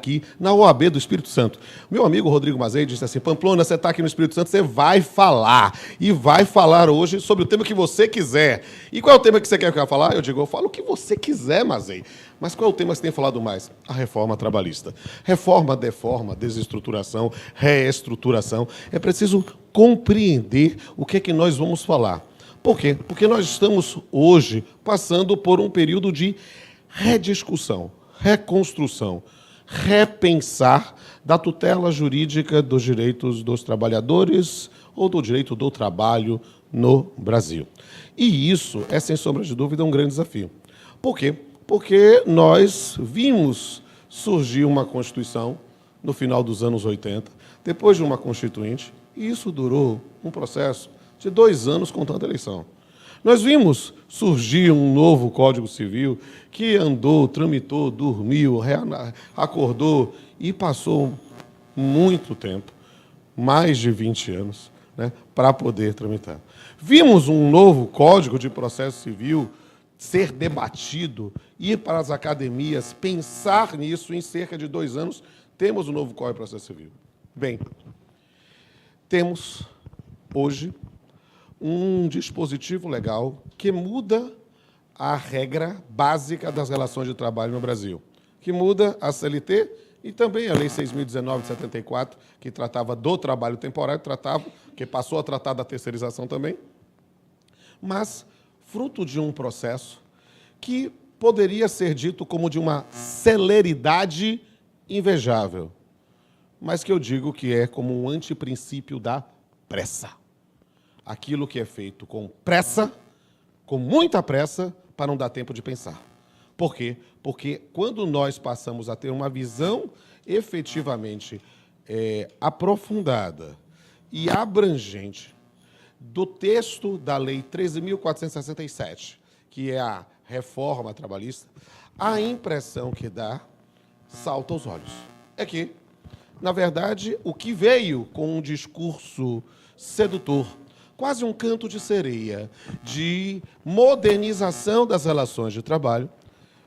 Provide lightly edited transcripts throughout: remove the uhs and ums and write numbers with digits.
aqui na OAB do Espírito Santo. Meu amigo Rodrigo Mazei disse assim: Pamplona, você está aqui no Espírito Santo, você vai falar. E vai falar hoje sobre o tema que você quiser. E qual é o tema que você quer que eu falar? Eu digo, eu falo o que você quiser, Mazei. Mas qual é o tema que você tem falado mais? A reforma trabalhista. Reforma, deforma, desestruturação, reestruturação. É preciso compreender o que é que nós vamos falar. Por quê? Porque nós estamos hoje passando por um período de rediscussão, reconstrução, repensar da tutela jurídica dos direitos dos trabalhadores ou do direito do trabalho no Brasil. E isso é, sem sombra de dúvida, um grande desafio. Por quê? Porque nós vimos surgir uma Constituição no final dos anos 80, depois de uma Constituinte, e isso durou um processo de 2 anos contando a eleição. Nós vimos surgir um novo Código Civil que andou, tramitou, dormiu, acordou e passou muito tempo, mais de 20 anos, né, para poder tramitar. Vimos um novo Código de Processo Civil ser debatido, ir para as academias, pensar nisso. Em cerca de 2 anos, temos o novo Código de Processo Civil. Bem, temos hoje um dispositivo legal que muda a regra básica das relações de trabalho no Brasil, que muda a CLT e também a Lei 6.019 de 74, que tratava do trabalho temporário, que passou a tratar da terceirização também, mas fruto de um processo que poderia ser dito como de uma celeridade invejável, mas que eu digo que é como um antiprincípio da pressa. Aquilo que é feito com pressa, com muita pressa, para não dar tempo de pensar. Por quê? Porque quando nós passamos a ter uma visão efetivamente aprofundada e abrangente do texto da Lei 13.467, que é a reforma trabalhista, a impressão que dá salta aos olhos. É que, na verdade, o que veio com um discurso sedutor, quase um canto de sereia, de modernização das relações de trabalho,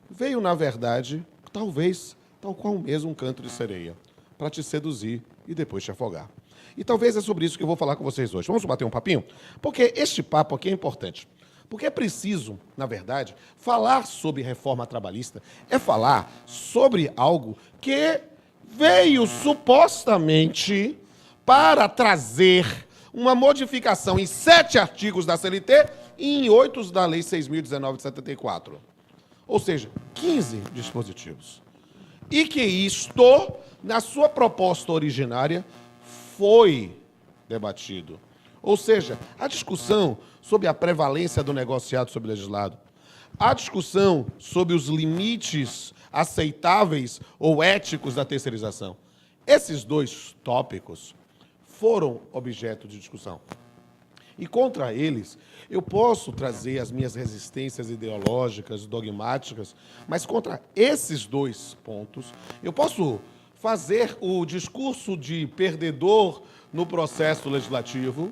veio, na verdade, talvez, tal qual mesmo um canto de sereia, para te seduzir e depois te afogar. E talvez é sobre isso que eu vou falar com vocês hoje. Vamos bater um papinho? Porque este papo aqui é importante. Porque é preciso, na verdade, falar sobre reforma trabalhista, é falar sobre algo que veio supostamente para trazer uma modificação em 7 artigos da CLT e em 8 da Lei 6.019 de 74. Ou seja, 15 dispositivos. E que isto, na sua proposta originária, foi debatido. Ou seja, a discussão sobre a prevalência do negociado sobre o legislado, a discussão sobre os limites aceitáveis ou éticos da terceirização. Esses 2 tópicos foram objeto de discussão. E contra eles, eu posso trazer as minhas resistências ideológicas, dogmáticas, mas contra esses 2 pontos, eu posso fazer o discurso de perdedor no processo legislativo,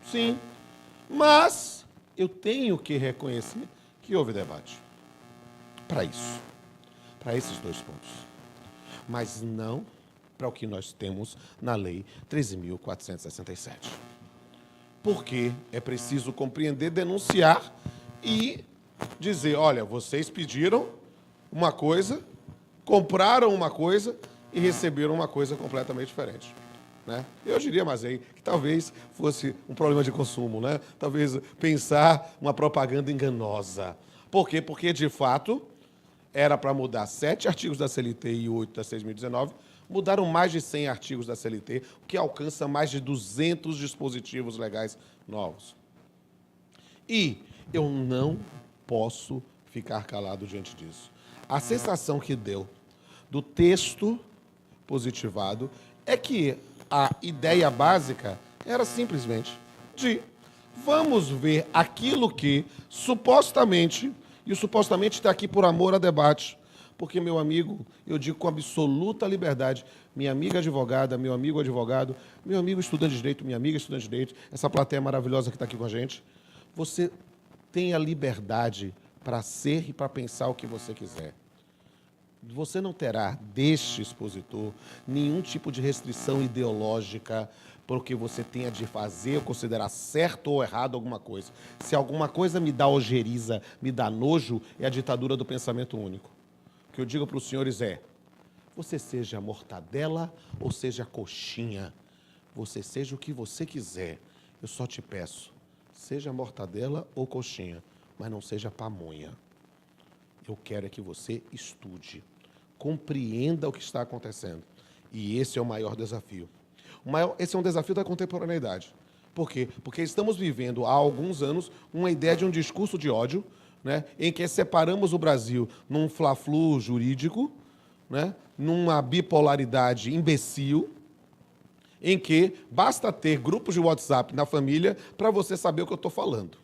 sim, mas eu tenho que reconhecer que houve debate. Para isso, para esses 2 pontos. Mas não para o que nós temos na Lei 13.467. Porque é preciso compreender, denunciar e dizer, olha, vocês pediram uma coisa, compraram uma coisa e receberam uma coisa completamente diferente. Né? Eu diria, mas aí, que talvez fosse um problema de consumo, né? Talvez pensar uma propaganda enganosa. Por quê? Porque, de fato, era para mudar 7 artigos da CLT e 8 da 6.019, mudaram mais de 100 artigos da CLT, o que alcança mais de 200 dispositivos legais novos. E eu não posso ficar calado diante disso. A sensação que deu do texto positivado é que a ideia básica era simplesmente de vamos ver aquilo que supostamente, e o supostamente está aqui por amor a debate, porque, meu amigo, eu digo com absoluta liberdade, minha amiga advogada, meu amigo advogado, meu amigo estudante de direito, minha amiga estudante de direito, essa plateia maravilhosa que está aqui com a gente, você tem a liberdade para ser e para pensar o que você quiser. Você não terá deste expositor nenhum tipo de restrição ideológica porque você tenha de fazer ou considerar certo ou errado alguma coisa. Se alguma coisa me dá ojeriza, me dá nojo, é a ditadura do pensamento único. O que eu digo para os senhores é, você seja mortadela ou seja coxinha, você seja o que você quiser, eu só te peço, seja mortadela ou coxinha, mas não seja pamonha. Eu quero é que você estude, compreenda o que está acontecendo. E esse é o maior desafio. Esse é um desafio da contemporaneidade. Por quê? Porque estamos vivendo há alguns anos uma ideia de um discurso de ódio, né, em que separamos o Brasil num fla-flu jurídico, né, numa bipolaridade imbecil, em que basta ter grupos de WhatsApp na família para você saber o que eu estou falando.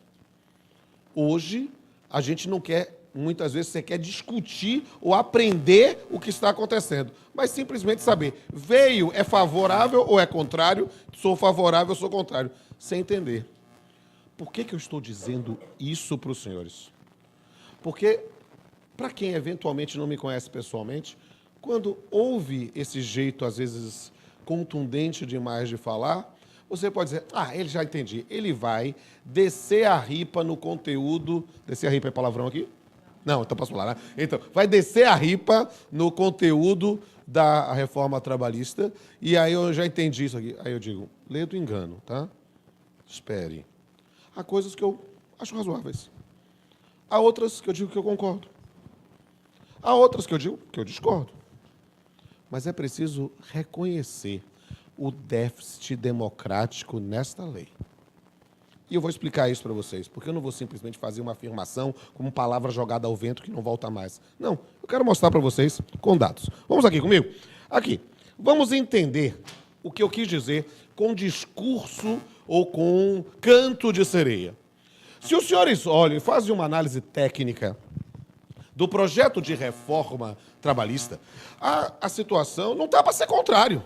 Hoje, a gente não quer, muitas vezes, você quer discutir ou aprender o que está acontecendo, mas simplesmente saber, veio, é favorável ou é contrário, sou favorável ou sou contrário, sem entender. Por que eu estou dizendo isso para os senhores? Porque, para quem eventualmente não me conhece pessoalmente, quando ouve esse jeito, às vezes, contundente demais de falar, você pode dizer, ele já entendi, ele vai descer a ripa no conteúdo... Descer a ripa é palavrão aqui? Não, então posso falar, né? Então, vai descer a ripa no conteúdo da reforma trabalhista, e aí eu já entendi isso aqui. Aí eu digo, lê do engano, tá? Espere. Há coisas que eu acho razoáveis. Há outras que eu digo que eu concordo. Há outras que eu digo que eu discordo. Mas é preciso reconhecer o déficit democrático nesta lei. E eu vou explicar isso para vocês, porque eu não vou simplesmente fazer uma afirmação como palavra jogada ao vento que não volta mais. Não, eu quero mostrar para vocês com dados. Vamos aqui comigo? Aqui. Vamos entender o que eu quis dizer com discurso ou com canto de sereia. Se os senhores olham e fazem uma análise técnica do projeto de reforma trabalhista, a situação não está para ser contrário.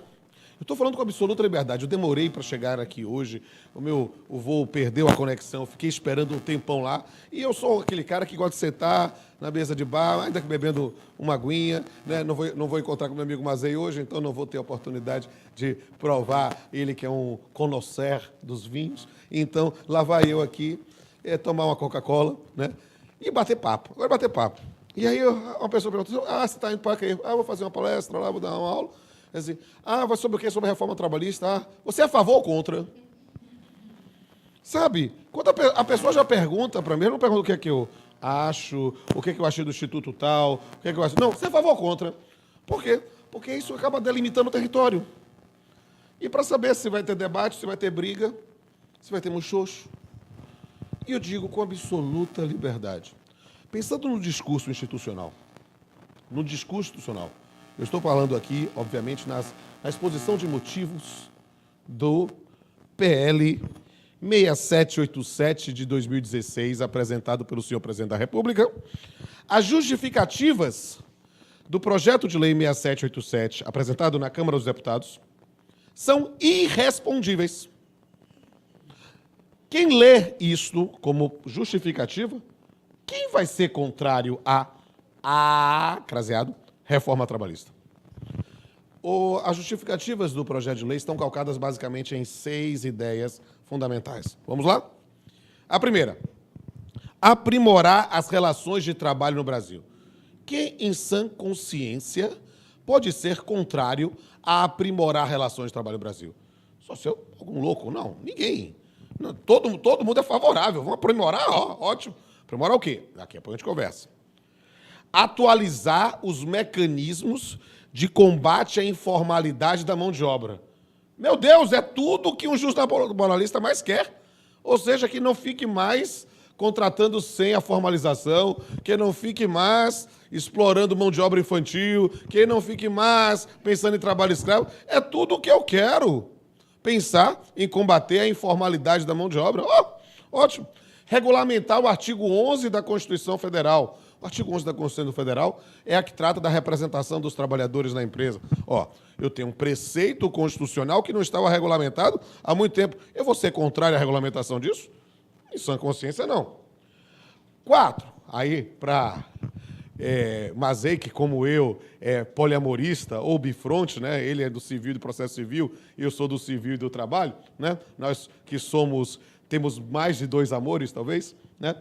Eu estou falando com absoluta liberdade. Eu demorei para chegar aqui hoje. O voo perdeu a conexão. Fiquei esperando um tempão lá. E eu sou aquele cara que gosta de sentar na mesa de bar, ainda que bebendo uma aguinha. Né? Não vou encontrar com meu amigo Mazei hoje, então não vou ter a oportunidade de provar. Ele que é um connoisseur dos vinhos. Então, lá vai eu aqui tomar uma Coca-Cola, né? E bater papo. Agora bater papo. E aí uma pessoa perguntou, você está indo para quê? Vou fazer uma palestra lá, vou dar uma aula. Assim, vai sobre o quê? Sobre a reforma trabalhista? Você é a favor ou contra? Sabe, quando a pessoa já pergunta para mim, eu não pergunto o que é que eu acho, o que é que eu achei do Instituto tal, o que é que eu acho... Não, você é a favor ou contra? Por quê? Porque isso acaba delimitando o território. E para saber se vai ter debate, se vai ter briga, se vai ter muxoxo. E eu digo com absoluta liberdade. Pensando no discurso institucional, eu estou falando aqui, obviamente, na exposição de motivos do PL 6787 de 2016, apresentado pelo senhor Presidente da República. As justificativas do projeto de lei 6787, apresentado na Câmara dos Deputados, são irrespondíveis. Quem lê isto como justificativa, quem vai ser contrário craseado, reforma trabalhista? As justificativas do projeto de lei estão calcadas basicamente em 6 ideias fundamentais. Vamos lá? A primeira, aprimorar as relações de trabalho no Brasil. Quem, em sã consciência, pode ser contrário a aprimorar relações de trabalho no Brasil? Só se eu, algum louco? Não, ninguém. Não, todo mundo é favorável. Vamos aprimorar? Ótimo. Aprimorar o quê? Daqui a pouco a gente conversa. Atualizar os mecanismos de combate à informalidade da mão de obra. Meu Deus, é tudo que um justnaturalista mais quer. Ou seja, que não fique mais contratando sem a formalização, que não fique mais explorando mão de obra infantil, que não fique mais pensando em trabalho escravo. É tudo o que eu quero. Pensar em combater a informalidade da mão de obra. Ótimo. Regulamentar o artigo 11 da Constituição Federal. O artigo 11 da Constituição Federal é a que trata da representação dos trabalhadores na empresa. Eu tenho um preceito constitucional que não estava regulamentado há muito tempo. Eu vou ser contrário à regulamentação disso? Em sã consciência, não. 4, aí, para Mazei, que como eu é poliamorista ou bifronte, né? Ele é do civil e do processo civil, e eu sou do civil e do trabalho, né? Nós que temos mais de 2 amores, talvez, né?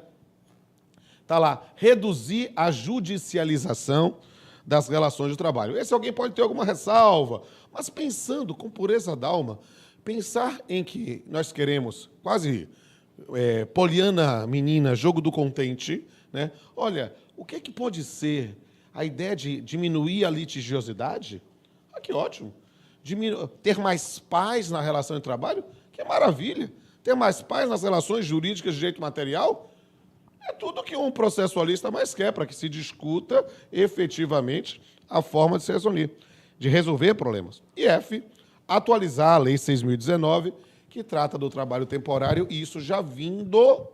Está lá, reduzir a judicialização das relações de trabalho. Esse alguém pode ter alguma ressalva, mas pensando com pureza d'alma, pensar em que nós queremos, quase poliana menina, jogo do contente, né? Olha, o que é que pode ser a ideia de diminuir a litigiosidade? Ah, que ótimo. Ter mais paz na relação de trabalho? Que maravilha. Ter mais paz nas relações jurídicas de direito material? É tudo que um processualista mais quer, para que se discuta efetivamente a forma de se resolver problemas. E F, atualizar a Lei 6.019, que trata do trabalho temporário, e isso já vindo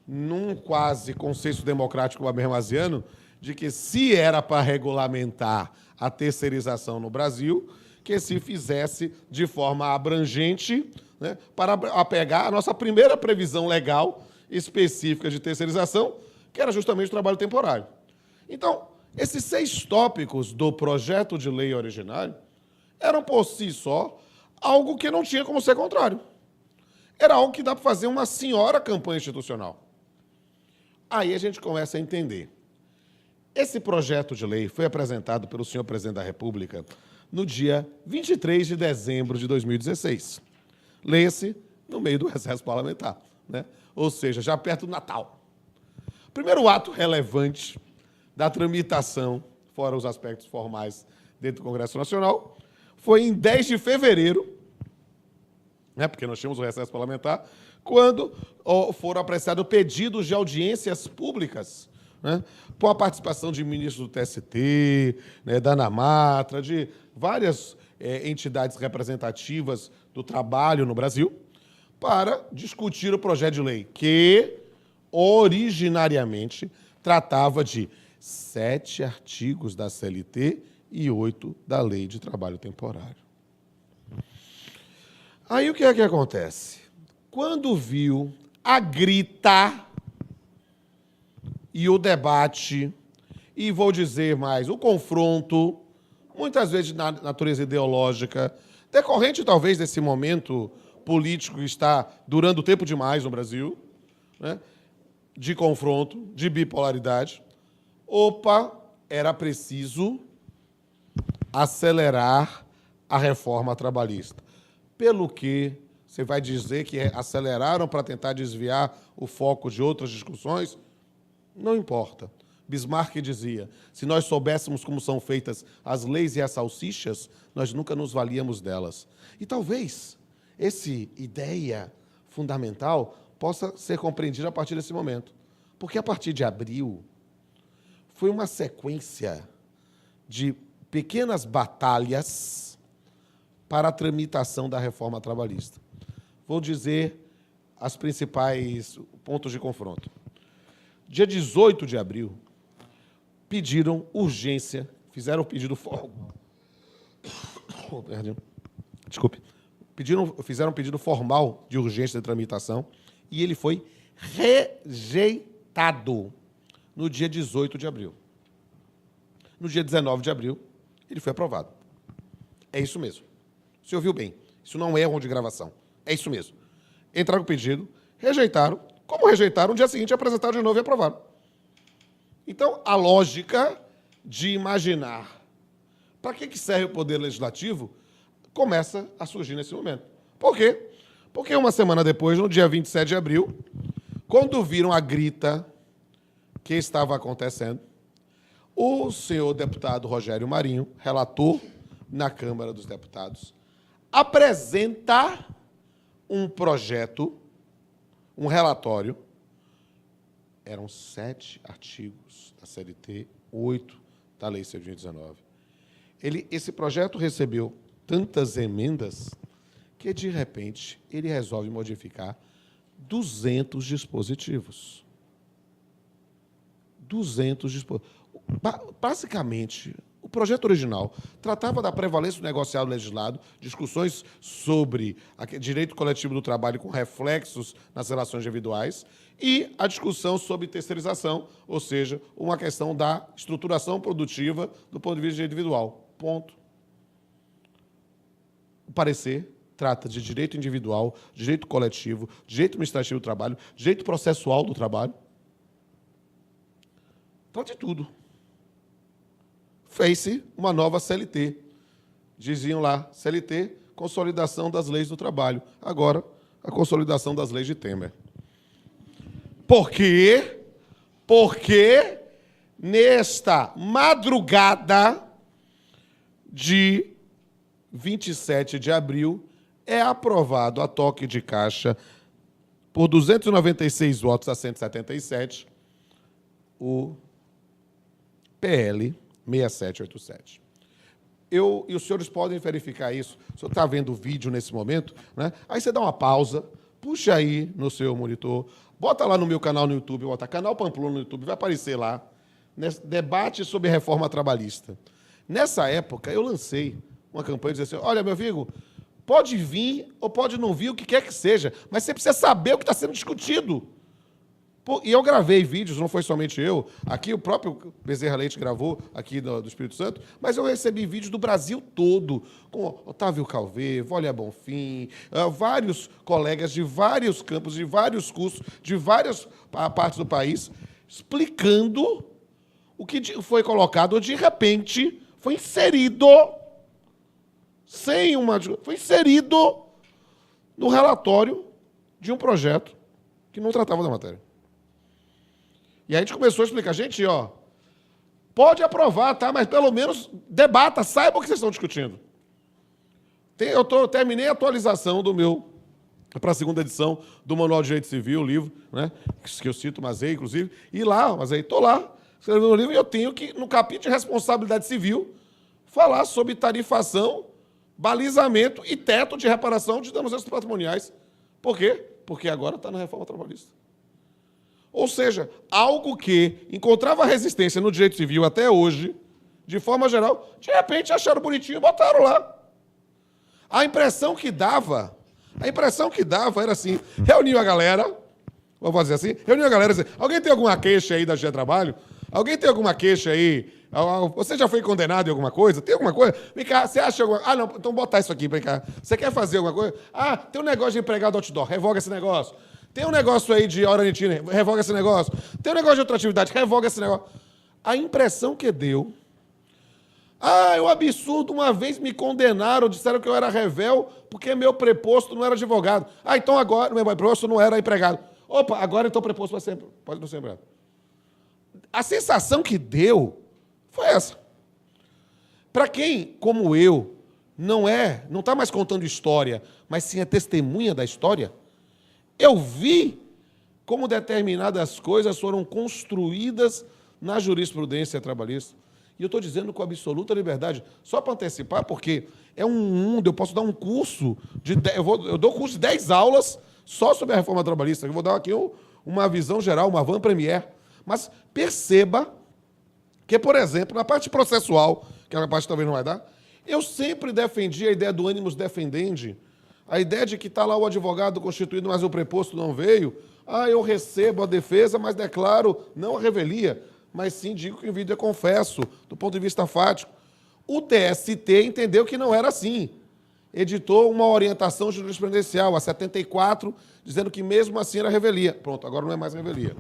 num quase consenso democrático habermasiano, de que se era para regulamentar a terceirização no Brasil, que se fizesse de forma abrangente, né, para apegar a nossa primeira previsão legal específica de terceirização, que era justamente o trabalho temporário. Então, esses 6 tópicos do projeto de lei originário eram, por si só, algo que não tinha como ser contrário. Era algo que dá para fazer uma senhora campanha institucional. Aí a gente começa a entender. Esse projeto de lei foi apresentado pelo senhor presidente da República no dia 23 de dezembro de 2016. Leia-se no meio do recesso parlamentar, né? Ou seja, já perto do Natal. O primeiro ato relevante da tramitação, fora os aspectos formais dentro do Congresso Nacional, foi em 10 de fevereiro, né, porque nós tínhamos o recesso parlamentar, quando foram apreciados pedidos de audiências públicas, né, com a participação de ministros do TST, né, da ANAMATRA, de várias entidades representativas do trabalho no Brasil, para discutir o projeto de lei, que originariamente tratava de 7 artigos da CLT e 8 da Lei de Trabalho Temporário. Aí o que é que acontece? Quando viu a grita e o debate, e vou dizer mais, o confronto, muitas vezes de natureza ideológica, decorrente talvez desse momento político que está durando tempo demais no Brasil, né, de confronto, de bipolaridade, era preciso acelerar a reforma trabalhista. Pelo que você vai dizer que aceleraram para tentar desviar o foco de outras discussões? Não importa. Bismarck dizia, se nós soubéssemos como são feitas as leis e as salsichas, nós nunca nos valíamos delas. E talvez essa ideia fundamental possa ser compreendida a partir desse momento. Porque a partir de abril foi uma sequência de pequenas batalhas para a tramitação da reforma trabalhista. Vou dizer os principais pontos de confronto. Dia 18 de abril, pediram urgência, fizeram o pedido formal. Desculpe. Fizeram um pedido formal de urgência de tramitação e ele foi rejeitado no dia 18 de abril. No dia 19 de abril, ele foi aprovado. É isso mesmo. Você ouviu bem. Isso não é erro de gravação. É isso mesmo. Entraram com o pedido, rejeitaram. Como rejeitaram, no dia seguinte apresentaram de novo e aprovaram. Então, a lógica de imaginar para que serve o Poder Legislativo começa a surgir nesse momento. Por quê? Porque uma semana depois, no dia 27 de abril, quando viram a grita que estava acontecendo, o senhor deputado Rogério Marinho, relator na Câmara dos Deputados, apresenta um projeto, um relatório, eram 7 artigos da CLT, 8 da Lei 6.019. Esse projeto recebeu tantas emendas que, de repente, ele resolve modificar 200 dispositivos. 200 dispositivos. Basicamente, O projeto original tratava da prevalência do negociado legislado, discussões sobre direito coletivo do trabalho com reflexos nas relações individuais e a discussão sobre terceirização, ou seja, uma questão da estruturação produtiva do ponto de vista individual. Ponto. O parecer trata de direito individual, direito coletivo, direito administrativo do trabalho, direito processual do trabalho. Trata de tudo. Fez-se uma nova CLT. Diziam lá, CLT, consolidação das leis do trabalho. Agora, a consolidação das leis de Temer. Por quê? Porque nesta madrugada de 27 de abril é aprovado a toque de caixa por 296 votos a 177 o PL 6787. E os senhores podem verificar isso. O senhor está vendo o vídeo nesse momento, né? Aí você dá uma pausa, puxa aí no seu monitor, bota lá no meu canal no YouTube, bota canal Pamplona no YouTube, vai aparecer lá, debate sobre reforma trabalhista. Nessa época, eu lancei uma campanha dizendo assim, olha, meu amigo, pode vir ou pode não vir, o que quer que seja, mas você precisa saber o que está sendo discutido. E eu gravei vídeos, não foi somente eu, aqui o próprio Bezerra Leite gravou, aqui do Espírito Santo, mas eu recebi vídeos do Brasil todo, com Otávio Calvé, Wólia Bonfim, vários colegas de vários campos, de vários cursos, de várias partes do país, explicando o que foi colocado, de repente, foi inserido, foi inserido no relatório de um projeto que não tratava da matéria. E aí a gente começou a explicar, gente, ó, pode aprovar, tá? Mas pelo menos debata, saiba o que vocês estão discutindo. Terminei a atualização do meu, para a segunda edição do Manual de Direito Civil, o livro, né? Que eu cito, Mazei, inclusive, e lá, Mazei, estou lá, escrevendo no livro, e eu tenho que, no capítulo de responsabilidade civil, falar sobre tarifação, balizamento e teto de reparação de danos patrimoniais. Por quê? Porque agora está na reforma trabalhista. Ou seja, algo que encontrava resistência no direito civil até hoje, de forma geral, de repente acharam bonitinho e botaram lá. A impressão que dava era assim, reuniu a galera, vamos fazer assim, reuniu a galera e disse, alguém tem alguma queixa aí da Justiça do Trabalho? Alguém tem alguma queixa aí? Você já foi condenado em alguma coisa? Tem alguma coisa? Vem cá, você acha alguma... Ah, não, então botar isso aqui, vem cá. Você quer fazer alguma coisa? Ah, tem um negócio de empregado outdoor, revoga esse negócio. Tem um negócio aí de hora nitina, revoga esse negócio. Tem um negócio de outra atividade, revoga esse negócio. A impressão que deu... Ah, é um absurdo, uma vez me condenaram, disseram que eu era revel porque meu preposto não era advogado. Ah, então agora meu preposto não era empregado. Opa, agora então o preposto pode não ser empregado. A sensação que deu foi essa. Para quem, como eu, não está mais contando história, mas sim é testemunha da história, eu vi como determinadas coisas foram construídas na jurisprudência trabalhista. E eu estou dizendo com absoluta liberdade, só para antecipar, porque é um mundo, eu posso dar um curso, eu dou curso de 10 aulas só sobre a reforma trabalhista. Eu vou dar aqui uma visão geral, uma van premiere. Mas perceba que, por exemplo, na parte processual, que é uma parte que talvez não vai dar, eu sempre defendi a ideia do animus defendendi, a ideia de que está lá o advogado constituído, mas o preposto não veio. Ah, eu recebo a defesa, mas declaro não a revelia, mas sim digo que o vídeo é confesso, do ponto de vista fático. O TST entendeu que não era assim. Editou uma orientação jurisprudencial, a 74, dizendo que mesmo assim era revelia. Pronto, agora não é mais revelia.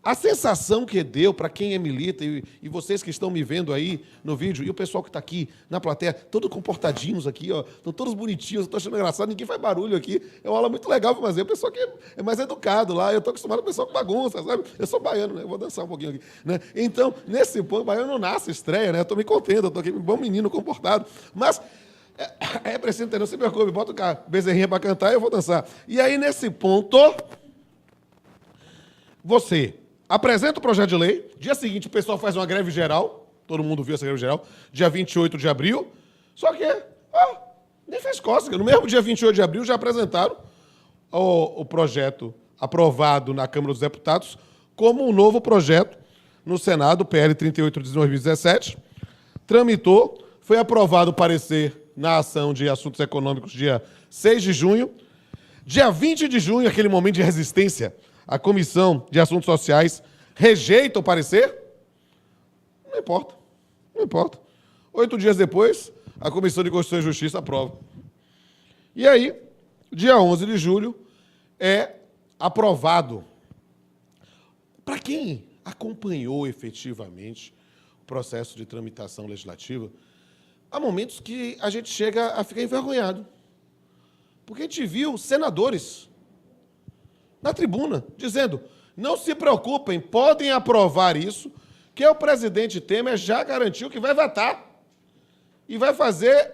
A sensação que deu para quem é milita, e vocês que estão me vendo aí no vídeo, e o pessoal que está aqui na plateia, todos comportadinhos aqui, ó, estão todos bonitinhos, estou achando engraçado, ninguém faz barulho aqui. É uma aula muito legal para fazer. O pessoal que é mais educado lá, eu estou acostumado com o pessoal com bagunça, sabe? Eu sou baiano, né? Eu vou dançar um pouquinho aqui. Né? Então, nesse ponto, baiano não nasce, estreia, né? Eu estou me contendo, eu estou aqui, um bom menino comportado. Mas é preciso entender, não se preocupe, bota o bezerrinha para cantar e eu vou dançar. E aí, nesse ponto, você apresenta o projeto de lei, dia seguinte o pessoal faz uma greve geral, todo mundo viu essa greve geral, dia 28 de abril, só que nem fez cócega. No mesmo dia 28 de abril já apresentaram o projeto aprovado na Câmara dos Deputados como um novo projeto no Senado, PL 38 de 2017, tramitou, foi aprovado o parecer na ação de assuntos econômicos dia 6 de junho. Dia 20 de junho, aquele momento de resistência, a Comissão de Assuntos Sociais rejeita o parecer? Não importa, não importa. 8 dias depois, a Comissão de Constituição e Justiça aprova. E aí, dia 11 de julho, é aprovado. Para quem acompanhou efetivamente o processo de tramitação legislativa, há momentos que a gente chega a ficar envergonhado. Porque a gente viu senadores na tribuna dizendo: não se preocupem, podem aprovar isso, que o presidente Temer já garantiu que vai vetar e vai fazer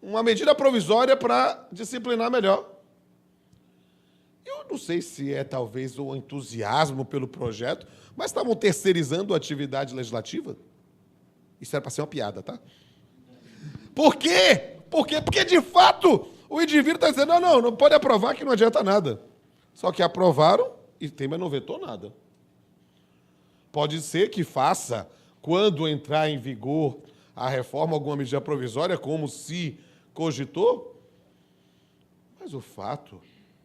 uma medida provisória para disciplinar melhor. Eu não sei se é talvez o entusiasmo pelo projeto, mas estavam terceirizando a atividade legislativa. Isso era para ser uma piada, tá? Por quê? Porque, de fato, o indivíduo está dizendo: não pode aprovar que não adianta nada. Só que aprovaram e Temer não vetou nada. Pode ser que faça, quando entrar em vigor a reforma, alguma medida provisória, como se cogitou, mas o fato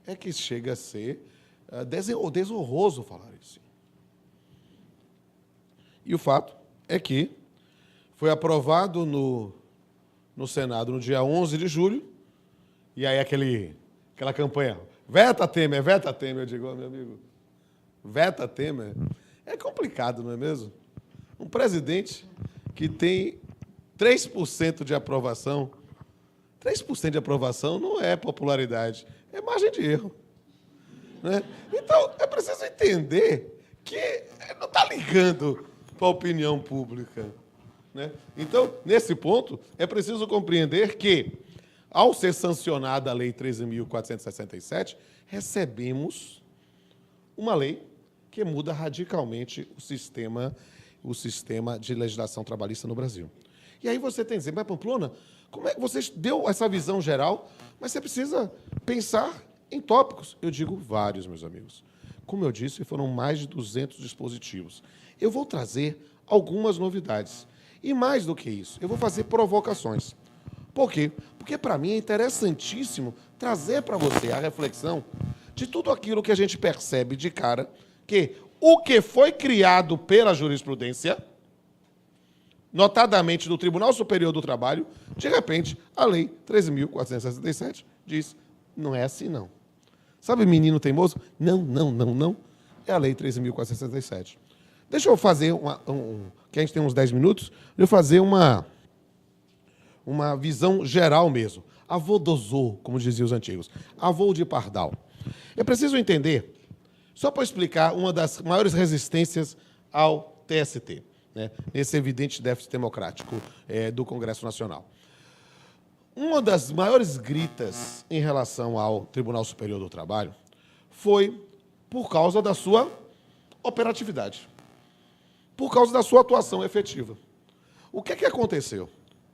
é que chega a ser desonroso falar isso. E o fato é que foi aprovado no Senado no dia 11 de julho, e aí aquela campanha, veta Temer, eu digo: meu amigo, veta Temer, é complicado, não é mesmo? Um presidente que tem 3% de aprovação, 3% de aprovação não é popularidade, é margem de erro. Né? Então, é preciso entender que não está ligando para a opinião pública. Né? Então, nesse ponto, é preciso compreender que, ao ser sancionada a Lei 13.467, recebemos uma lei que muda radicalmente o sistema de legislação trabalhista no Brasil. E aí você tem que dizer: mas Pamplona, como é que você deu essa visão geral, mas você precisa pensar em tópicos? Eu digo vários, meus amigos. Como eu disse, foram mais de 200 dispositivos. Eu vou trazer algumas novidades. E mais do que isso, eu vou fazer provocações. Por quê? Porque, para mim, é interessantíssimo trazer para você a reflexão de tudo aquilo que a gente percebe de cara, que o que foi criado pela jurisprudência, notadamente do Tribunal Superior do Trabalho, de repente, a Lei 13.467 diz: não é assim, não. Sabe, menino teimoso? Não. É a Lei 13.467. Deixa eu fazer que a gente tem uns 10 minutos, eu fazer uma visão geral mesmo. Avô dosô, como diziam os antigos. Avô de pardal. É preciso entender, só para explicar, uma das maiores resistências ao TST, né, nesse evidente déficit democrático do Congresso Nacional. Uma das maiores gritas em relação ao Tribunal Superior do Trabalho foi por causa da sua operatividade, por causa da sua atuação efetiva. O que aconteceu?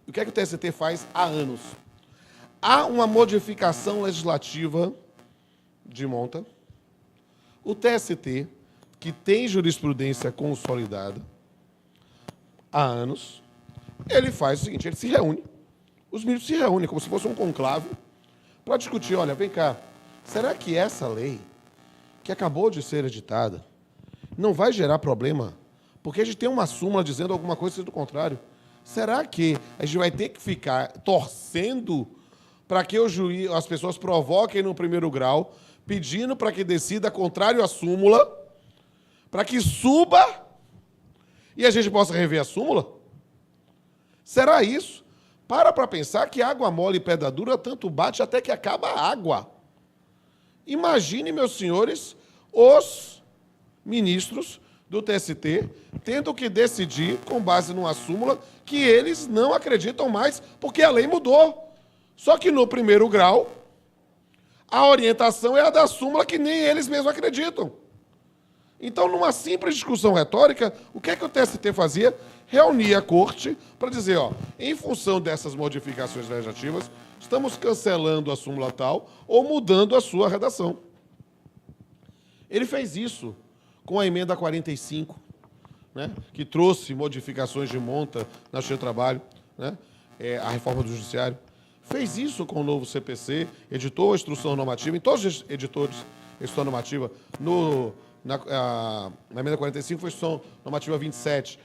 O que o TST faz há anos? Há uma modificação legislativa de monta. O TST, que tem jurisprudência consolidada há anos, ele faz o seguinte: ele se reúne, os ministros se reúnem como se fosse um conclave para discutir: olha, vem cá, será que essa lei que acabou de ser editada não vai gerar problema? Porque a gente tem uma súmula dizendo alguma coisa do contrário. Será que a gente vai ter que ficar torcendo para que as pessoas provoquem no primeiro grau, pedindo para que decida contrário à súmula, para que suba e a gente possa rever a súmula? Será isso? Para pensar que água mole e pedra dura tanto bate até que acaba a água. Imagine, meus senhores, os ministros do TST tendo que decidir, com base numa súmula, que eles não acreditam mais, porque a lei mudou. Só que no primeiro grau, a orientação é a da súmula que nem eles mesmos acreditam. Então, numa simples discussão retórica, o que o TST fazia? Reunia a corte para dizer: em função dessas modificações legislativas, estamos cancelando a súmula tal ou mudando a sua redação. Ele fez isso com a emenda 45, né, que trouxe modificações de monta na Justiça do Trabalho, né, a reforma do Judiciário. Fez isso com o novo CPC, editou a instrução normativa, em todos os editores, a instrução normativa, na emenda 45 foi a instrução normativa 27,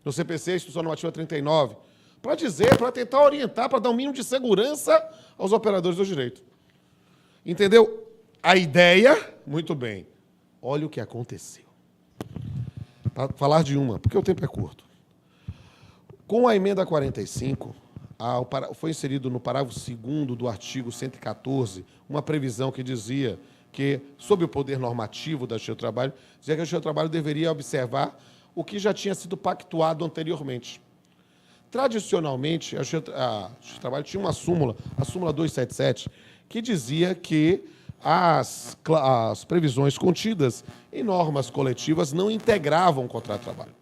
no CPC, a instrução normativa 39, para tentar orientar, para dar um mínimo de segurança aos operadores do direito. Entendeu? A ideia, muito bem. Olha o que aconteceu. Para falar de uma, porque o tempo é curto. Com a emenda 45, foi inserido no parágrafo 2º do artigo 114 uma previsão que dizia que, sob o poder normativo da Justiça do Trabalho, dizia que a Justiça do Trabalho deveria observar o que já tinha sido pactuado anteriormente. Tradicionalmente, a Justiça do Trabalho tinha uma súmula, a súmula 277, que dizia que as previsões contidas em normas coletivas não integravam o contrato de trabalho.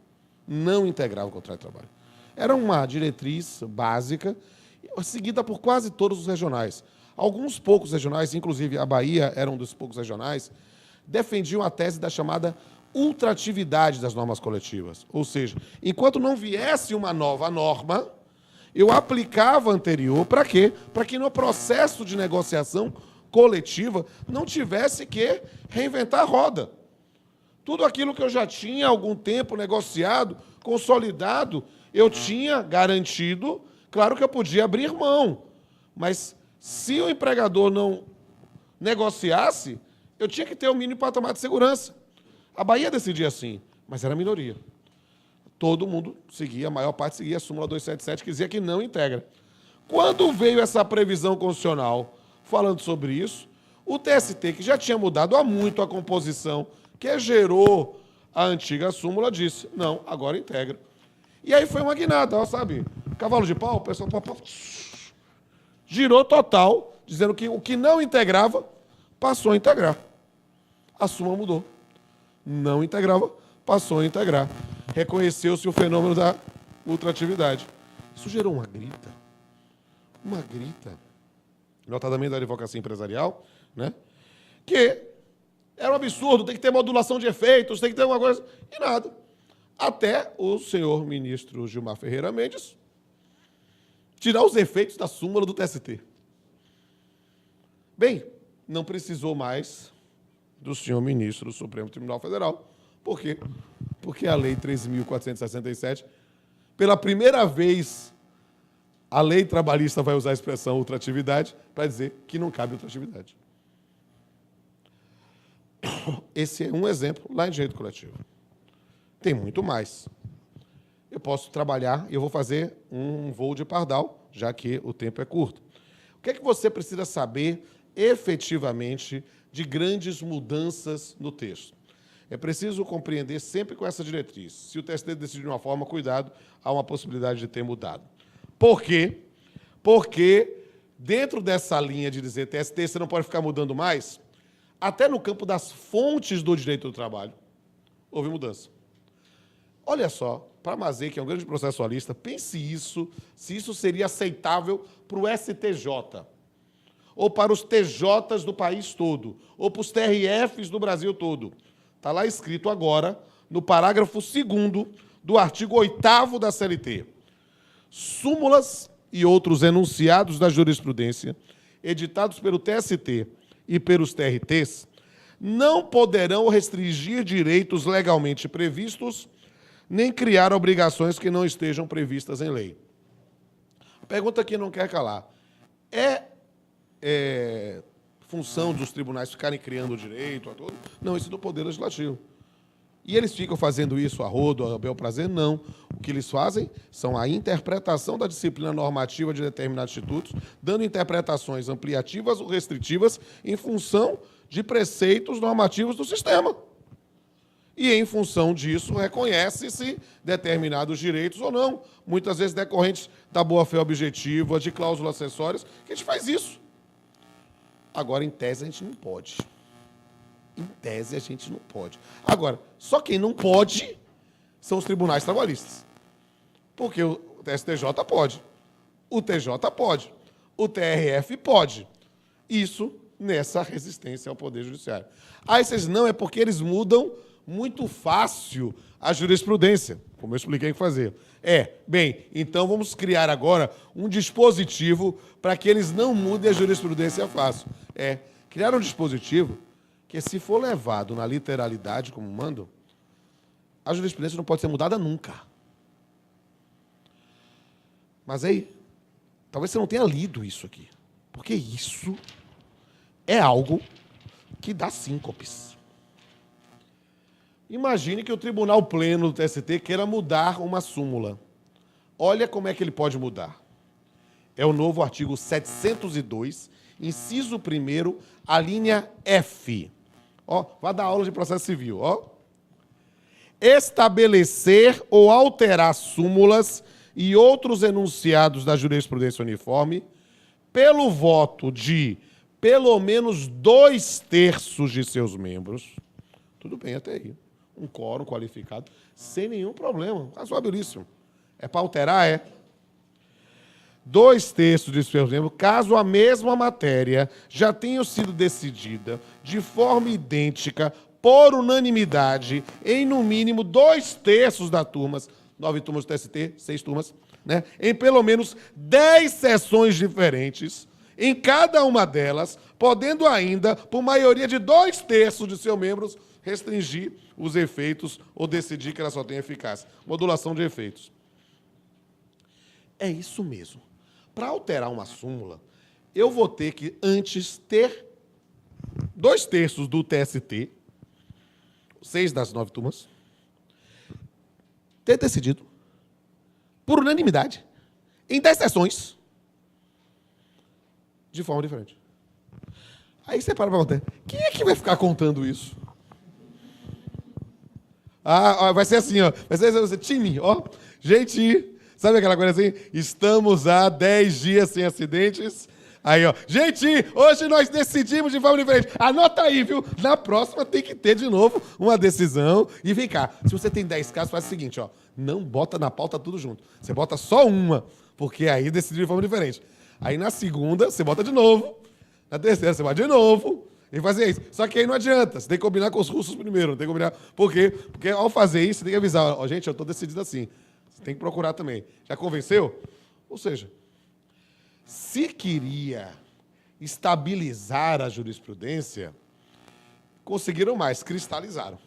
Não integravam o contrato de trabalho. Era uma diretriz básica, seguida por quase todos os regionais. Alguns poucos regionais, inclusive a Bahia era um dos poucos regionais, defendiam a tese da chamada ultratividade das normas coletivas. Ou seja, enquanto não viesse uma nova norma, eu aplicava a anterior. Para quê? Para que no processo de negociação coletiva não tivesse que reinventar a roda. Tudo aquilo que eu já tinha há algum tempo negociado, consolidado, eu tinha garantido. Claro que eu podia abrir mão, mas se o empregador não negociasse, eu tinha que ter o mínimo patamar de segurança. A Bahia decidia assim, mas era a minoria. Todo mundo seguia, a maior parte seguia a súmula 277, que dizia que não integra. Quando veio essa previsão constitucional falando sobre isso, o TST, que já tinha mudado há muito a composição que gerou a antiga súmula, disse, não, agora integra. E aí foi uma guinada, ó, sabe? Cavalo de pau, o pessoal girou total, dizendo que o que não integrava passou a integrar. A súmula mudou. Não integrava, passou a integrar. Reconheceu-se o fenômeno da ultratividade. Isso gerou uma grita, notadamente da advocacia empresarial, né? Que era um absurdo, tem que ter modulação de efeitos, tem que ter alguma coisa, e nada. Até o senhor ministro Gilmar Ferreira Mendes tirar os efeitos da súmula do TST. Bem, não precisou mais do senhor ministro do Supremo Tribunal Federal. Por quê? Porque a Lei 13.467, pela primeira vez, a lei trabalhista vai usar a expressão ultratividade para dizer que não cabe ultratividade. Esse é um exemplo lá em direito coletivo. Tem muito mais. Eu posso trabalhar e eu vou fazer um voo de pardal, já que o tempo é curto. O que é que você precisa saber efetivamente de grandes mudanças no texto? É preciso compreender sempre com essa diretriz. Se o TST decidir de uma forma, cuidado, há uma possibilidade de ter mudado. Por quê? Porque dentro dessa linha de dizer TST, você não pode ficar mudando mais, até no campo das fontes do direito do trabalho, houve mudança. Olha só, para Mazei, que é um grande processualista, pense isso, se isso seria aceitável para o STJ, ou para os TJs do país todo, ou para os TRFs do Brasil todo. Está lá escrito agora, no parágrafo 2º do artigo 8º da CLT. Súmulas e outros enunciados da jurisprudência, editados pelo TST e pelos TRTs, não poderão restringir direitos legalmente previstos, nem criar obrigações que não estejam previstas em lei. A pergunta que não quer calar. É função dos tribunais ficarem criando direito a todo? Não, isso é do Poder Legislativo. E eles ficam fazendo isso a rodo, a bel prazer? Não. O que eles fazem são a interpretação da disciplina normativa de determinados institutos, dando interpretações ampliativas ou restritivas em função de preceitos normativos do sistema. E, em função disso, reconhece-se determinados direitos ou não, muitas vezes decorrentes da boa-fé objetiva, de cláusulas acessórias, que a gente faz isso. Agora, em tese, a gente não pode. Em tese, a gente não pode. Agora, só quem não pode são os tribunais trabalhistas. Porque o STJ pode, o TJ pode, o TRF pode. Isso nessa resistência ao Poder Judiciário. Aí vocês não, é porque eles mudam muito fácil a jurisprudência, como eu expliquei o que fazer. Bem, então vamos criar agora um dispositivo para que eles não mudem a jurisprudência fácil. Criar um dispositivo que, se for levado na literalidade como mando, a jurisprudência não pode ser mudada nunca. Mas aí, talvez você não tenha lido isso aqui, porque isso é algo que dá síncopes. Imagine que o Tribunal Pleno do TST queira mudar uma súmula. Olha como é que ele pode mudar. É o novo artigo 702, inciso 1º, a linha F. Vai dar aula de processo civil. Estabelecer ou alterar súmulas e outros enunciados da jurisprudência uniforme pelo voto de pelo menos 2/3 de seus membros. Tudo bem até aí. Um quórum qualificado, sem nenhum problema. Razoabilíssimo. É para alterar, 2/3 de seus membros, caso a mesma matéria já tenha sido decidida de forma idêntica, por unanimidade, em no mínimo 2/3 das turmas, 9 turmas do TST, 6 turmas, né? Em pelo menos 10 sessões diferentes, em cada uma delas, podendo ainda, por maioria de 2/3 de seus membros, restringir os efeitos ou decidir que ela só tem eficácia. Modulação de efeitos. É isso mesmo. Para alterar uma súmula, eu vou ter que, antes, ter 2/3 do TST, 6 das 9 turmas, ter decidido, por unanimidade, em 10 sessões, de forma diferente. Aí você para perguntar, quem é que vai ficar contando isso? Vai ser assim, vai ser time, gente, sabe aquela coisa assim? Estamos há 10 dias sem acidentes. Aí, gente, hoje nós decidimos de forma diferente. Anota aí, viu? Na próxima tem que ter de novo uma decisão. E vem cá, se você tem 10 casos, faz o seguinte, não bota na pauta tudo junto. Você bota só uma, porque aí decidiu de forma diferente. Aí na segunda, você bota de novo. Na terceira, você bota de novo. E fazer isso. Só que aí não adianta. Você tem que combinar com os russos primeiro. Não tem que combinar. Por quê? Porque ao fazer isso, você tem que avisar. Gente, eu estou decidido assim. Você tem que procurar também. Já convenceu? Ou seja, se queria estabilizar a jurisprudência, conseguiram mais, cristalizaram.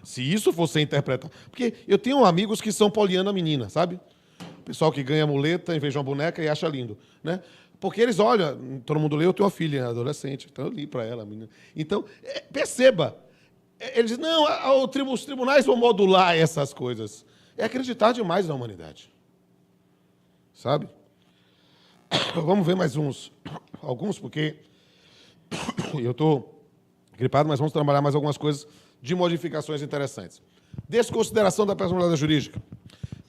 Se isso fosse interpretado... Porque eu tenho amigos que são poliana menina, sabe? O pessoal que ganha muleta em vez de uma boneca e acha lindo, né? Porque eles olham, todo mundo lê, eu tenho uma filha adolescente, então eu li para ela. Menina. Então, perceba, eles dizem, não, os tribunais vão modular essas coisas. É acreditar demais na humanidade. Sabe? Vamos ver mais alguns, porque eu estou gripado, mas vamos trabalhar mais algumas coisas de modificações interessantes. Desconsideração da personalidade jurídica.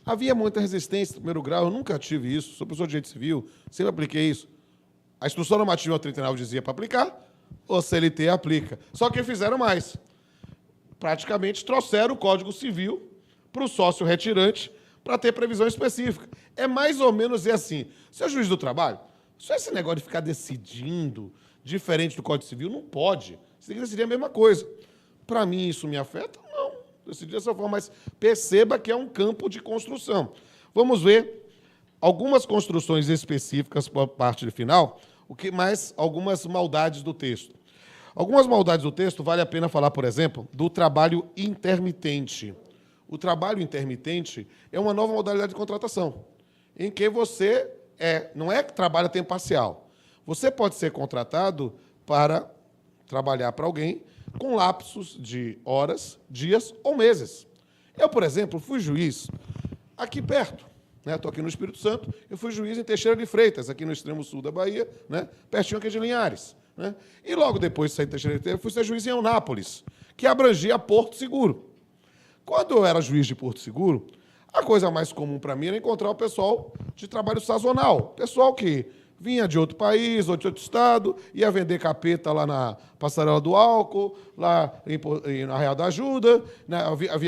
Havia muita resistência no primeiro grau, eu nunca tive isso, sou professor de direito civil, sempre apliquei isso. A Instrução Normativa 39 dizia para aplicar, o CLT aplica. Só que fizeram mais. Praticamente trouxeram o Código Civil para o sócio retirante para ter previsão específica. É mais ou menos assim. Seu juiz do trabalho, só esse negócio de ficar decidindo diferente do Código Civil, não pode. Você tem que decidir a mesma coisa. Para mim, isso me afeta? Não. Decidir dessa forma, mas perceba que é um campo de construção. Vamos ver algumas construções específicas para a parte final, o que mais algumas maldades do texto. Algumas maldades do texto, vale a pena falar, por exemplo, do trabalho intermitente. O trabalho intermitente é uma nova modalidade de contratação, em que você não é que trabalha a tempo parcial. Você pode ser contratado para trabalhar para alguém com lapsos de horas, dias ou meses. Eu, por exemplo, fui juiz aqui perto, né? Estou aqui no Espírito Santo, eu fui juiz em Teixeira de Freitas, aqui no extremo sul da Bahia, né? Pertinho aqui de Linhares. Né? E logo depois de sair de Teixeira de Freitas, fui ser juiz em Eunápolis, que abrangia Porto Seguro. Quando eu era juiz de Porto Seguro, a coisa mais comum para mim era encontrar o pessoal de trabalho sazonal, pessoal que vinha de outro país ou de outro estado, ia vender capeta lá na Passarela do Álcool, lá na Arraial da Ajuda. Né?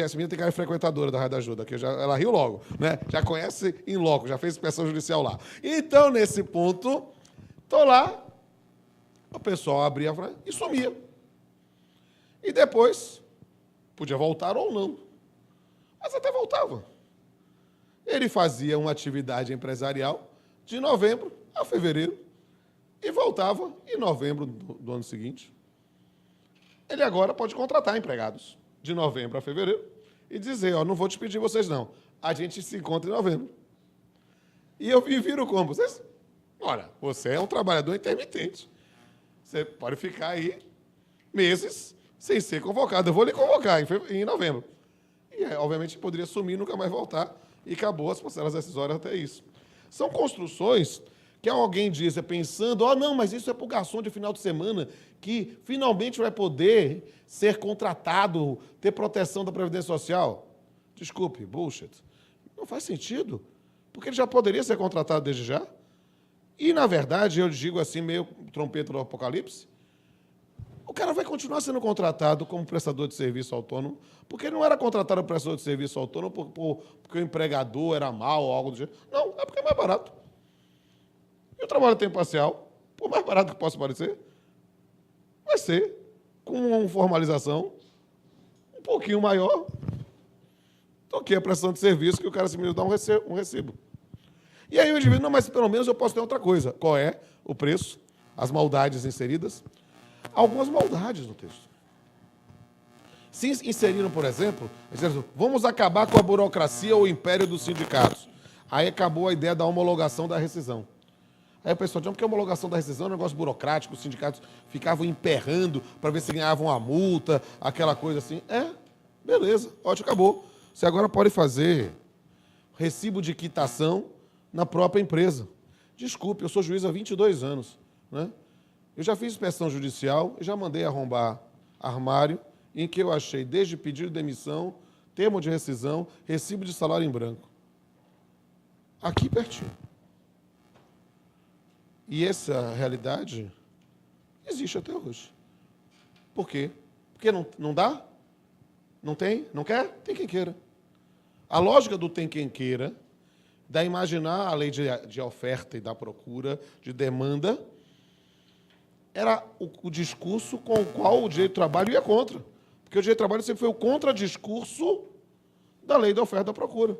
Essa menina tem cara de frequentadora da Arraial da Ajuda, que ela riu logo, né? Já conhece em loco, já fez inspeção judicial lá. Então, nesse ponto, estou lá, O pessoal abria e sumia. E depois, podia voltar ou não. Mas até voltava. Ele fazia uma atividade empresarial de novembro a fevereiro e voltava em novembro do ano seguinte. Ele agora pode contratar empregados de novembro a fevereiro e dizer, ó, não vou despedir vocês não, a gente se encontra em novembro. E eu viro como? Vocês, olha, você é um trabalhador intermitente. Você pode ficar aí meses sem ser convocado. Eu vou lhe convocar em novembro. E, obviamente, poderia sumir e nunca mais voltar. E acabou as parcelas decisórias até isso. São construções que alguém diz, pensando, não, mas isso é para o garçom de final de semana, que finalmente vai poder ser contratado, ter proteção da Previdência Social. Desculpe, bullshit. Não faz sentido, porque ele já poderia ser contratado desde já. E, na verdade, eu digo assim, meio trompeta do Apocalipse, o cara vai continuar sendo contratado como prestador de serviço autônomo, porque ele não era contratado como prestador de serviço autônomo porque o empregador era mau ou algo do gênero. Não, é porque é mais barato. E o trabalho tempo parcial, por mais barato que possa parecer, vai ser com uma formalização um pouquinho maior do que a prestação de serviço que o cara simplesmente dá um recibo. E aí o indivíduo, não, mas pelo menos eu posso ter outra coisa. Qual é o preço? As maldades inseridas? Algumas maldades no texto. Se inseriram, por exemplo, dizendo, vamos acabar com a burocracia ou o império dos sindicatos. Aí acabou a ideia da homologação da rescisão. Aí o pessoal diz, porque a homologação da rescisão é um negócio burocrático, os sindicatos ficavam emperrando para ver se ganhavam a multa, aquela coisa assim. Beleza, ótimo, acabou. Você agora pode fazer recibo de quitação na própria empresa. Desculpe, eu sou juiz há 22 anos, né? Eu já fiz inspeção judicial e já mandei arrombar armário em que eu achei desde pedido de demissão, termo de rescisão, recibo de salário em branco. Aqui pertinho. E essa realidade existe até hoje. Por quê? Porque não dá? Não tem? Não quer? Tem quem queira. A lógica do tem quem queira, da imaginar a lei de oferta e da procura, de demanda, era o discurso com o qual o direito do trabalho ia contra. Porque o direito do trabalho sempre foi o contradiscurso da lei da oferta e da procura.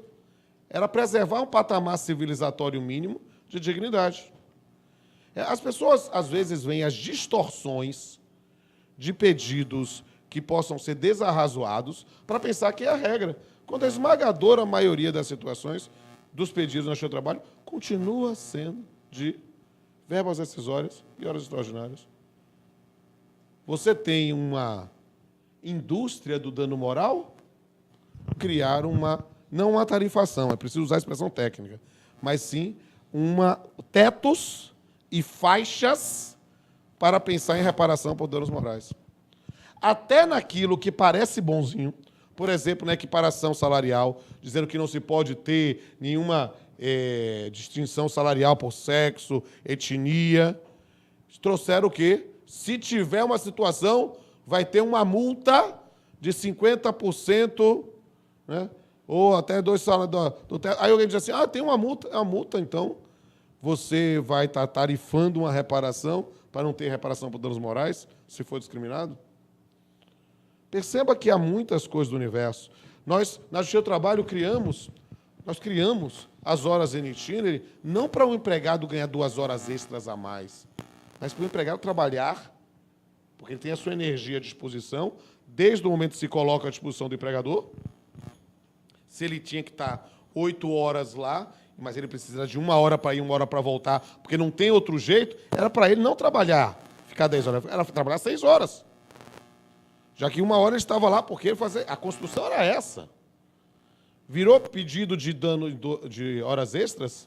Era preservar um patamar civilizatório mínimo de dignidade. As pessoas, às vezes, veem as distorções de pedidos que possam ser desarrazoados para pensar que é a regra, quando a esmagadora maioria das situações dos pedidos no seu trabalho continua sendo de verbas rescisórias e horas extraordinárias. Você tem uma indústria do dano moral? Criar não uma tarifação, é preciso usar a expressão técnica, mas sim tetos e faixas para pensar em reparação por danos morais. Até naquilo que parece bonzinho, por exemplo, na equiparação salarial, dizendo que não se pode ter nenhuma distinção salarial por sexo, etnia. Trouxeram o quê? Se tiver uma situação, vai ter uma multa de 50%, né? Ou até 2 salários do teto. Aí alguém diz assim, tem uma multa, então você vai estar tarifando uma reparação para não ter reparação por danos morais, se for discriminado? Perceba que há muitas coisas do universo. Nós, na Justiça do Trabalho, criamos as horas in itinere, não para o empregado ganhar 2 horas extras a mais, mas para o empregado trabalhar, porque ele tem a sua energia à disposição, desde o momento que se coloca à disposição do empregador. Se ele tinha que estar 8 horas lá, mas ele precisa de 1 hora para ir, 1 hora para voltar, porque não tem outro jeito, era para ele não trabalhar, ficar 10 horas, era trabalhar 6 horas. Já que 1 hora ele estava lá, porque a construção era essa. Virou pedido de dano de horas extras,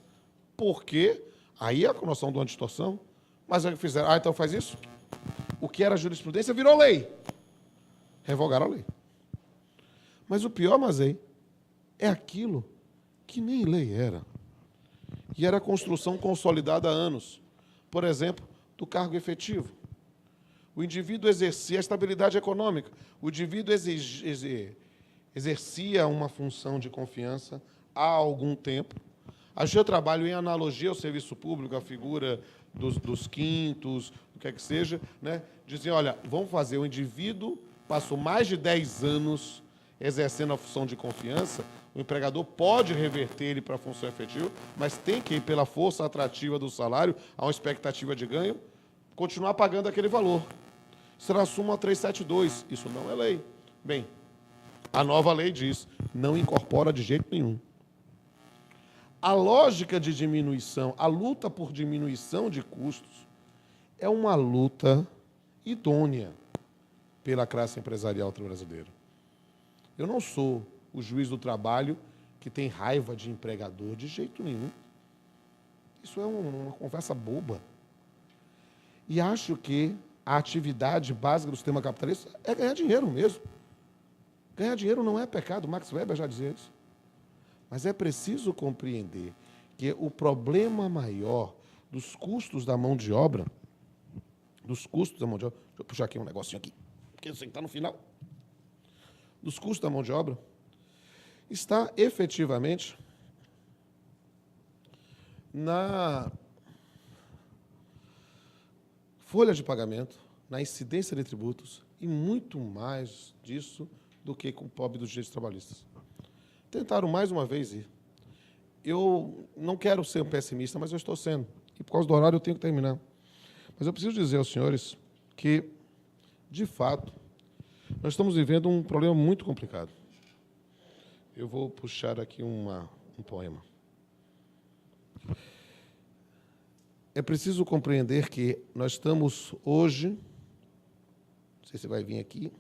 porque aí é a noção de uma distorção. Mas aí fizeram, então faz isso? O que era jurisprudência virou lei. Revogaram a lei. Mas o pior, Mazei, é aquilo que nem lei era. E era a construção consolidada há anos. Por exemplo, do cargo efetivo. O indivíduo exercia a estabilidade econômica. O indivíduo exercia uma função de confiança há algum tempo. A Justiça do Trabalho, em analogia ao serviço público, a figura dos quintos, o que é que seja, né? Dizem, olha, vamos fazer, o indivíduo passou mais de 10 anos exercendo a função de confiança, o empregador pode reverter ele para a função efetiva, mas tem que, pela força atrativa do salário, a uma expectativa de ganho, continuar pagando aquele valor. Será a súmula 372. Isso não é lei. Bem, a nova lei diz, não incorpora de jeito nenhum. A lógica de diminuição, a luta por diminuição de custos, é uma luta idônea pela classe empresarial brasileira. Eu não sou o juiz do trabalho que tem raiva de empregador de jeito nenhum. Isso é uma conversa boba. E acho que a atividade básica do sistema capitalista é ganhar dinheiro mesmo. Ganhar dinheiro não é pecado, Max Weber já dizia isso. Mas é preciso compreender que o problema maior dos custos da mão de obra, deixa eu puxar aqui um negocinho aqui, porque isso está no final, dos custos da mão de obra, está efetivamente na folha de pagamento, na incidência de tributos e muito mais disso do que com o pobre dos direitos trabalhistas. Tentaram mais uma vez ir. Eu não quero ser um pessimista, mas eu estou sendo. E por causa do horário eu tenho que terminar. Mas eu preciso dizer aos senhores que, de fato, nós estamos vivendo um problema muito complicado. Eu vou puxar aqui um poema. É preciso compreender que nós estamos hoje, não sei se vai vir aqui,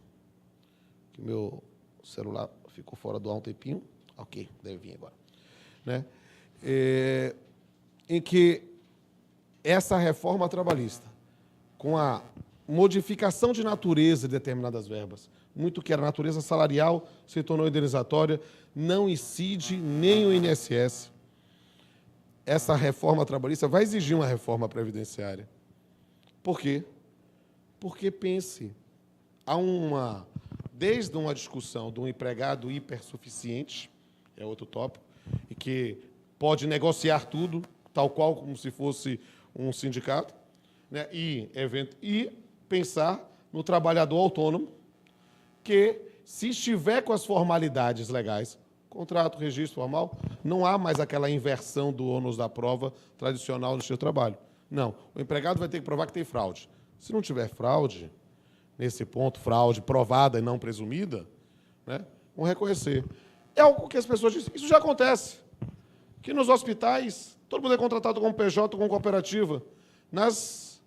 que o meu celular ficou fora do ar um tempinho. Ok, deve vir agora. Né? Em que essa reforma trabalhista, com a modificação de natureza de determinadas verbas, muito que era natureza salarial, se tornou indenizatória, não incide nem o INSS. Essa reforma trabalhista vai exigir uma reforma previdenciária. Por quê? Porque, pense, desde uma discussão de um empregado hipersuficiente, é outro tópico, e que pode negociar tudo, tal qual como se fosse um sindicato, né? E pensar no trabalhador autônomo, que, se estiver com as formalidades legais, contrato, registro formal, não há mais aquela inversão do ônus da prova tradicional do seu trabalho. Não, o empregado vai ter que provar que tem fraude. Se não tiver fraude, nesse ponto, fraude provada e não presumida, né, vão reconhecer. É algo que as pessoas dizem. Isso já acontece. Que nos hospitais, todo mundo é contratado como PJ, com cooperativa. Nas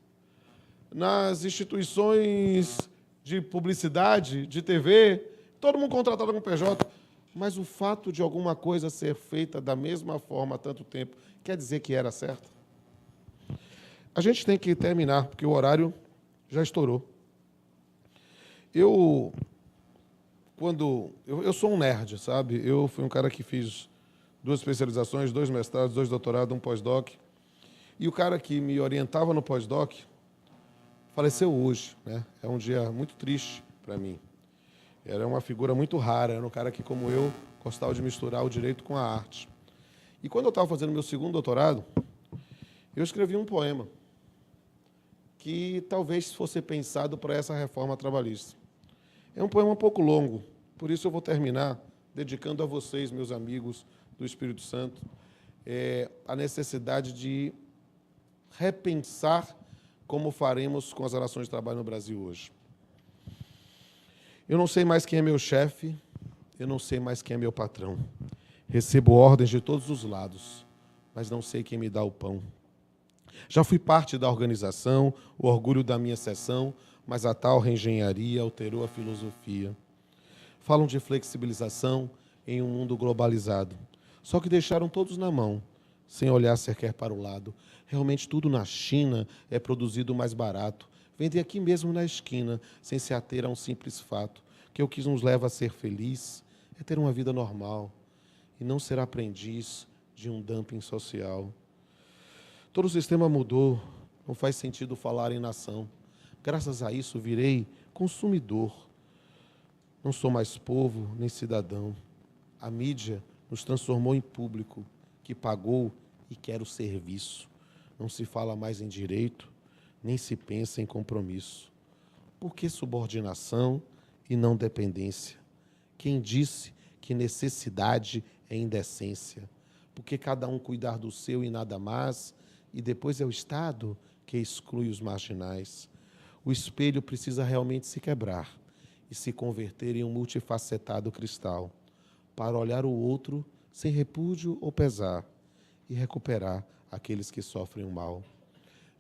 instituições de publicidade, de TV, todo mundo contratado como PJ. Mas o fato de alguma coisa ser feita da mesma forma há tanto tempo, quer dizer que era certo? A gente tem que terminar, porque o horário já estourou. Eu sou um nerd, sabe? Eu fui um cara que fiz 2 especializações, 2 mestrados, 2 doutorados, um pós-doc. E o cara que me orientava no pós-doc faleceu hoje, né? É um dia muito triste para mim. Era uma figura muito rara, era um cara que, como eu, gostava de misturar o direito com a arte. E quando eu estava fazendo meu segundo doutorado, eu escrevi um poema que talvez fosse pensado para essa reforma trabalhista. É um poema um pouco longo, por isso eu vou terminar dedicando a vocês, meus amigos do Espírito Santo, a necessidade de repensar como faremos com as relações de trabalho no Brasil hoje. Eu não sei mais quem é meu chefe, eu não sei mais quem é meu patrão. Recebo ordens de todos os lados, mas não sei quem me dá o pão. Já fui parte da organização, o orgulho da minha seção, mas a tal reengenharia alterou a filosofia. Falam de flexibilização em um mundo globalizado, só que deixaram todos na mão, sem olhar sequer para o lado. Realmente tudo na China é produzido mais barato. Vender aqui mesmo na esquina, sem se ater a um simples fato, que o que nos leva a ser feliz é ter uma vida normal e não ser aprendiz de um dumping social. Todo o sistema mudou, não faz sentido falar em nação. Graças a isso virei consumidor. Não sou mais povo nem cidadão. A mídia nos transformou em público, que pagou e quer o serviço. Não se fala mais em direito, nem se pensa em compromisso. Por que subordinação e não dependência? Quem disse que necessidade é indecência? Porque cada um cuidar do seu e nada mais, e depois é o Estado que exclui os marginais. O espelho precisa realmente se quebrar e se converter em um multifacetado cristal, para olhar o outro sem repúdio ou pesar e recuperar aqueles que sofrem o mal.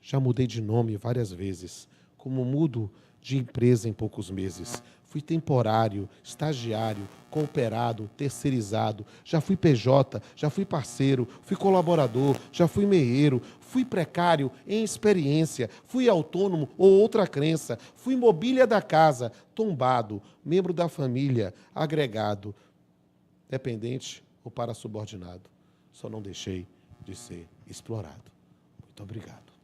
Já mudei de nome várias vezes, como mudo de empresa em poucos meses. Fui temporário, estagiário, cooperado, terceirizado. Já fui PJ, já fui parceiro, fui colaborador, já fui meieiro, fui precário em experiência, fui autônomo ou outra crença, fui mobília da casa, tombado, membro da família, agregado, dependente ou para subordinado. Só não deixei de ser explorado. Muito obrigado.